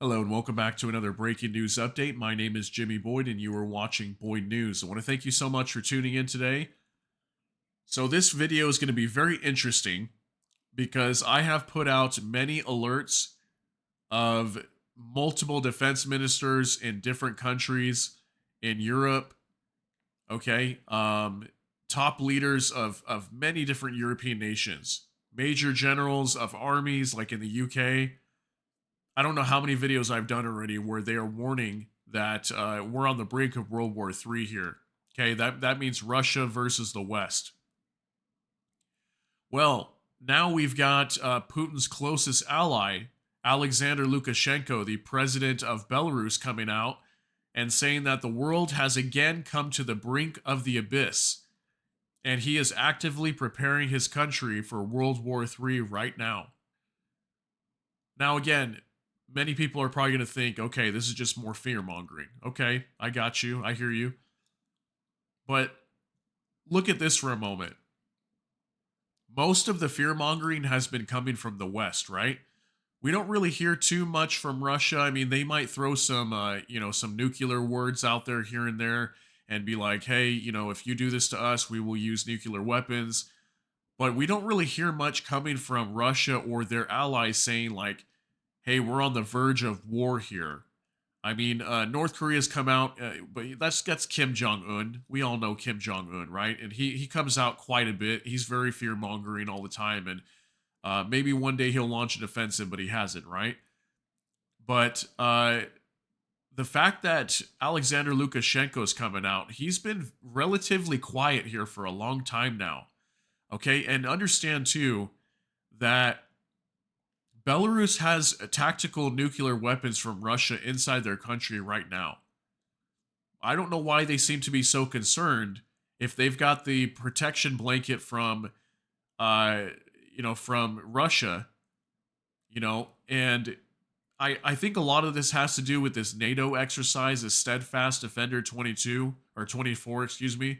Hello and welcome back to another breaking news update. My name is Jimmy Boyd and you are watching Boyd News. I want to thank you so much for tuning in today. So this video is going to be very interesting because I have put out many alerts of multiple defense ministers in different countries in Europe, okay? Top leaders of many different European nations, major generals of armies like in the UK. I don't know how many videos I've done already where they are warning that we're on the brink of World War III here. Okay, that means Russia versus the West. Well, now we've got Putin's closest ally, Alexander Lukashenko, the president of Belarus, coming out and saying that the world has again come to the brink of the abyss, and he is actively preparing his country for World War III right now. Now, again, many people are probably going to think, okay, this is just more fear mongering. Okay, I got you. I hear you. But look at this for a moment. Most of the fear mongering has been coming from the West, right? We don't really hear too much from Russia. I mean, they might throw some nuclear words out there here and there and be like, hey, if you do this to us, we will use nuclear weapons. But we don't really hear much coming from Russia or their allies saying, like, hey, we're on the verge of war here. I mean, North Korea's come out, but that's Kim Jong Un. We all know Kim Jong Un, right? And he comes out quite a bit. He's very fear mongering all the time, and maybe one day he'll launch an offensive, but he hasn't, right? But the fact that Alexander Lukashenko is coming out, he's been relatively quiet here for a long time now. Okay, and understand too that Belarus has tactical nuclear weapons from Russia inside their country right now. I don't know why they seem to be so concerned if they've got the protection blanket from Russia, and I think a lot of this has to do with this NATO exercise, this Steadfast Defender 22 or 24, excuse me.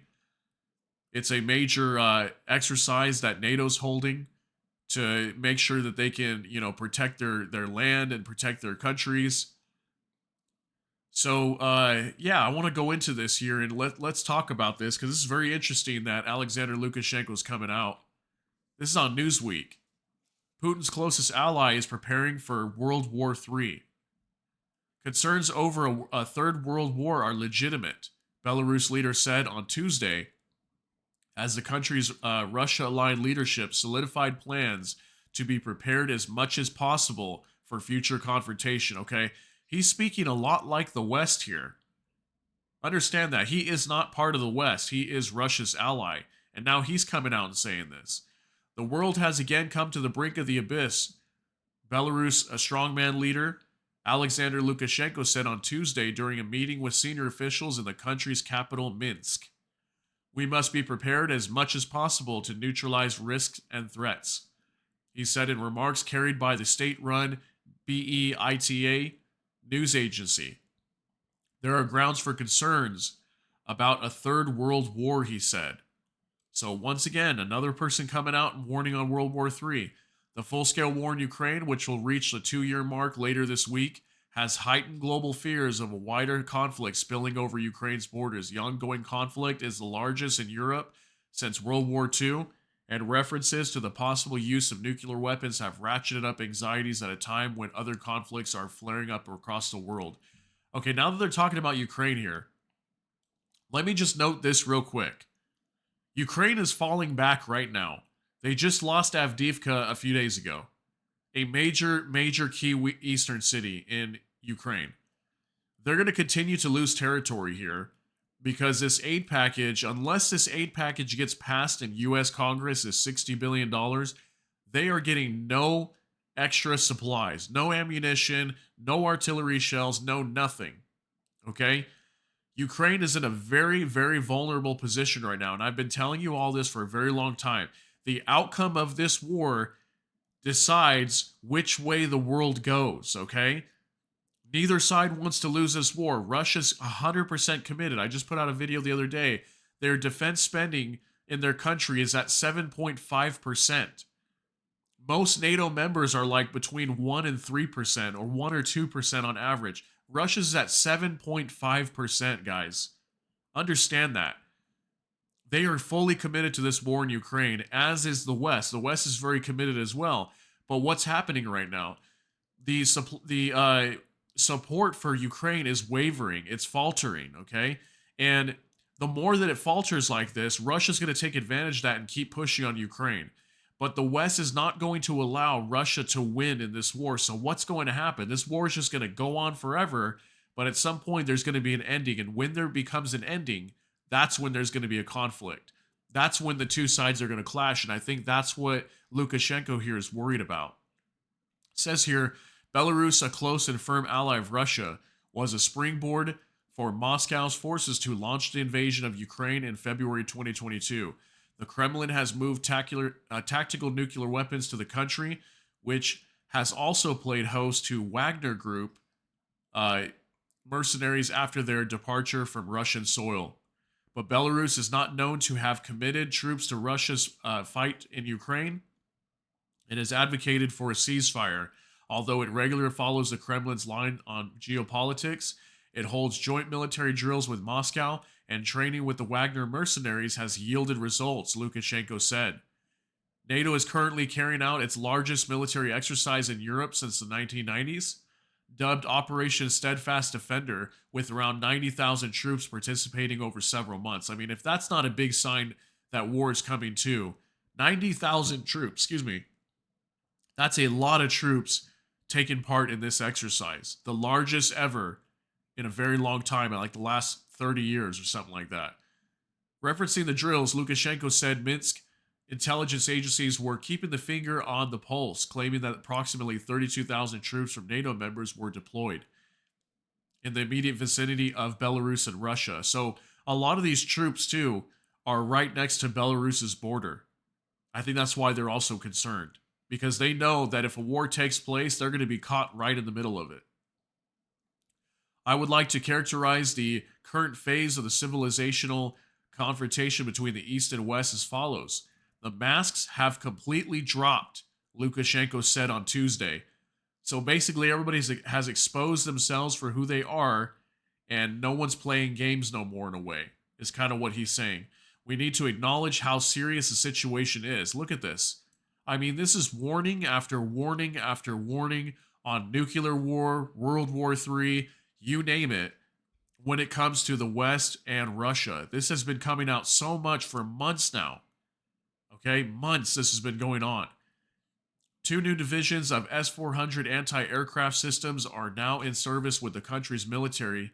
It's a major exercise that NATO's holding to make sure that they can, protect their land and protect their countries. So, yeah, I want to go into this here and let's talk about this because this is very interesting that Alexander Lukashenko is coming out. This is on Newsweek. Putin's closest ally is preparing for World War III. Concerns over a third world war are legitimate, Belarus leader said on Tuesday, as the country's Russia-aligned leadership solidified plans to be prepared as much as possible for future confrontation, okay? He's speaking a lot like the West here. Understand that. He is not part of the West. He is Russia's ally. And now he's coming out and saying this. The world has again come to the brink of the abyss, Belarus, a strongman leader, Alexander Lukashenko said on Tuesday during a meeting with senior officials in the country's capital, Minsk. We must be prepared as much as possible to neutralize risks and threats, he said in remarks carried by the state-run BEITA news agency. There are grounds for concerns about a third world war, he said. So once again, another person coming out and warning on World War III. The full-scale war in Ukraine, which will reach the 2-year mark later this week, has heightened global fears of a wider conflict spilling over Ukraine's borders. The ongoing conflict is the largest in Europe since World War II, and references to the possible use of nuclear weapons have ratcheted up anxieties at a time when other conflicts are flaring up across the world. Okay, now that they're talking about Ukraine here, let me just note this real quick. Ukraine is falling back right now. They just lost Avdiivka a few days ago, a major key eastern city in Ukraine. They're going to continue to lose territory here because this aid package, unless this aid package gets passed in U.S. Congress, is $60 billion, they are getting no extra supplies, no ammunition, no artillery shells, no nothing. Okay? Ukraine is in a very, very vulnerable position right now, and I've been telling you all this for a very long time. The outcome of this war decides which way the world goes, okay? Neither side wants to lose this war. Russia's 100% committed. I just put out a video the other day. Their defense spending in their country is at 7.5%. Most NATO members are like between 1 and 3% or 1 or 2% on average. Russia's at 7.5%, guys. Understand that. They are fully committed to this war in Ukraine, as is the West. The West is very committed as well. But what's happening right now? The support for Ukraine is wavering. It's faltering. Okay, and the more that it falters like this, Russia's going to take advantage of that and keep pushing on Ukraine. But the West is not going to allow Russia to win in this war. So what's going to happen? This war is just going to go on forever. But at some point, there's going to be an ending, and when there becomes an ending, that's when there's going to be a conflict. That's when the two sides are going to clash, and I think that's what Lukashenko here is worried about. It says here, Belarus, a close and firm ally of Russia, was a springboard for Moscow's forces to launch the invasion of Ukraine in February 2022. The Kremlin has moved tactical nuclear weapons to the country, which has also played host to Wagner Group mercenaries after their departure from Russian soil. But Belarus is not known to have committed troops to Russia's fight in Ukraine and has advocated for a ceasefire. Although it regularly follows the Kremlin's line on geopolitics, it holds joint military drills with Moscow, and training with the Wagner mercenaries has yielded results, Lukashenko said. NATO is currently carrying out its largest military exercise in Europe since the 1990s, dubbed Operation Steadfast Defender, with around 90,000 troops participating over several months. I mean, if that's not a big sign that war is coming too, 90,000 troops, excuse me, that's a lot of troops taking part in this exercise, the largest ever in a very long time, like the last 30 years or something like that. Referencing the drills, Lukashenko said Minsk intelligence agencies were keeping the finger on the pulse, claiming that approximately 32,000 troops from NATO members were deployed in the immediate vicinity of Belarus and Russia. So a lot of these troops, too, are right next to Belarus's border. I think that's why they're also concerned, because they know that if a war takes place, they're going to be caught right in the middle of it. I would like to characterize the current phase of the civilizational confrontation between the East and West as follows. The masks have completely dropped, Lukashenko said on Tuesday. So basically, everybody has exposed themselves for who they are, and no one's playing games no more in a way, is kind of what he's saying. We need to acknowledge how serious the situation is. Look at this. I mean, this is warning after warning after warning on nuclear war, World War III, you name it, when it comes to the West and Russia. This has been coming out so much for months now. Okay, months this has been going on. 2 new divisions of S-400 anti-aircraft systems are now in service with the country's military,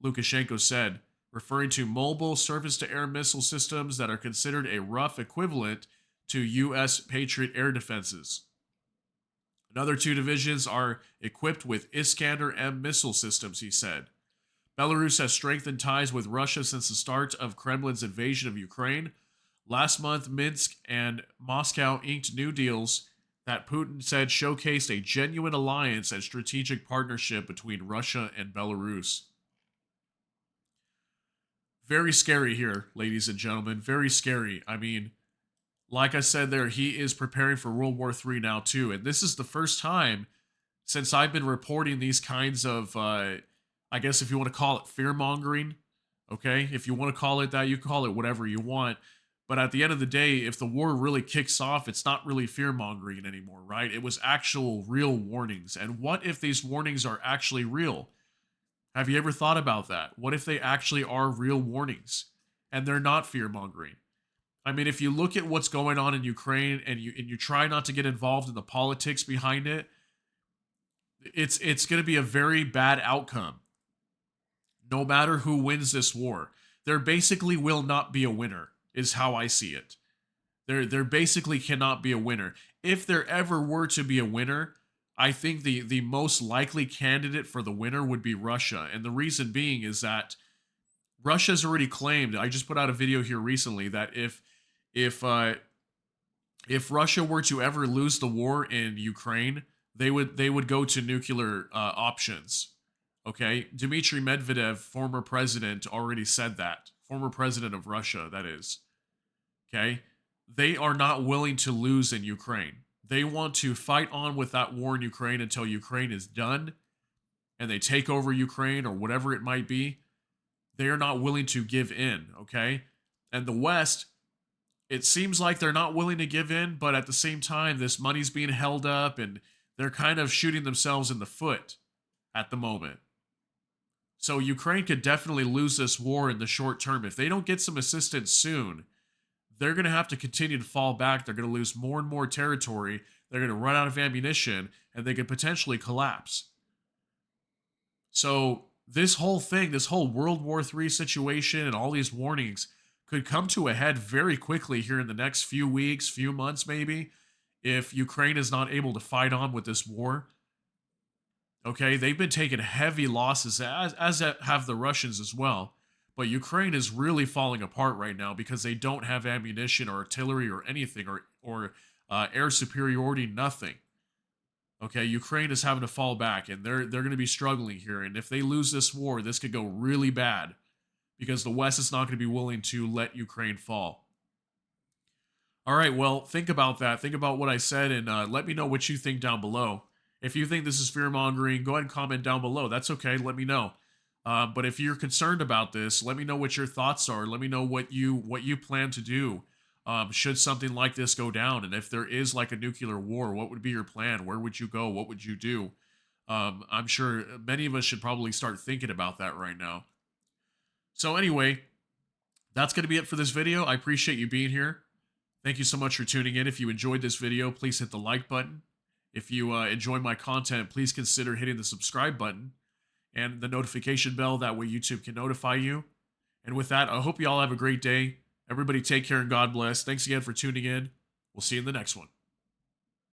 Lukashenko said, referring to mobile surface-to-air missile systems that are considered a rough equivalent to U.S. Patriot air defenses. Another 2 divisions are equipped with Iskander-M missile systems, he said. Belarus has strengthened ties with Russia since the start of Kremlin's invasion of Ukraine. Last month, Minsk and Moscow inked new deals that Putin said showcased a genuine alliance and strategic partnership between Russia and Belarus. Very scary here, ladies and gentlemen. Very scary. I mean, like I said there, he is preparing for World War III now too. And this is the first time since I've been reporting these kinds of, I guess if you want to call it fear-mongering, okay? If you want to call it that, you call it whatever you want. But at the end of the day, if the war really kicks off, it's not really fear-mongering anymore, right? It was actual real warnings. And what if these warnings are actually real? Have you ever thought about that? What if they actually are real warnings and they're not fear-mongering? I mean, if you look at what's going on in Ukraine and you try not to get involved in the politics behind it, it's going to be a very bad outcome. No matter who wins this war, there basically will not be a winner, is how I see it. There basically cannot be a winner. If there ever were to be a winner, I think the most likely candidate for the winner would be Russia. And the reason being is that Russia's already claimed, I just put out a video here recently, that if Russia were to ever lose the war in Ukraine, they would go to nuclear options. Okay, Dmitry Medvedev, former president, already said that. Former president of Russia, that is. Okay, they are not willing to lose in Ukraine. they want to fight on with that war in Ukraine until Ukraine is done and they take over Ukraine or whatever it might be. They are not willing to give in, okay? And the West, it seems like they're not willing to give in, but at the same time, this money's being held up and they're kind of shooting themselves in the foot at the moment. So Ukraine could definitely lose this war in the short term. If they don't get some assistance soon, they're going to have to continue to fall back. They're going to lose more and more territory. They're going to run out of ammunition and they could potentially collapse. So this whole thing, this whole World War III situation and all these warnings could come to a head very quickly here in the next few weeks, few months maybe, if Ukraine is not able to fight on with this war. Okay, they've been taking heavy losses, as have the Russians as well. But Ukraine is really falling apart right now because they don't have ammunition or artillery or anything or air superiority, nothing. Okay, Ukraine is having to fall back, and they're going to be struggling here. And if they lose this war, this could go really bad because the West is not going to be willing to let Ukraine fall. All right, well, think about that. Think about what I said, and let me know what you think down below. If you think this is fear mongering, go ahead and comment down below. That's okay. Let me know. But if you're concerned about this, let me know what your thoughts are. Let me know what you plan to do should something like this go down. And if there is like a nuclear war, what would be your plan? Where would you go? What would you do? I'm sure many of us should probably start thinking about that right now. So anyway, that's going to be it for this video. I appreciate you being here. Thank you so much for tuning in. If you enjoyed this video, please hit the like button. If you enjoy my content, please consider hitting the subscribe button and the notification bell. That way YouTube can notify you. And with that, I hope you all have a great day. Everybody take care and God bless. Thanks again for tuning in. We'll see you in the next one.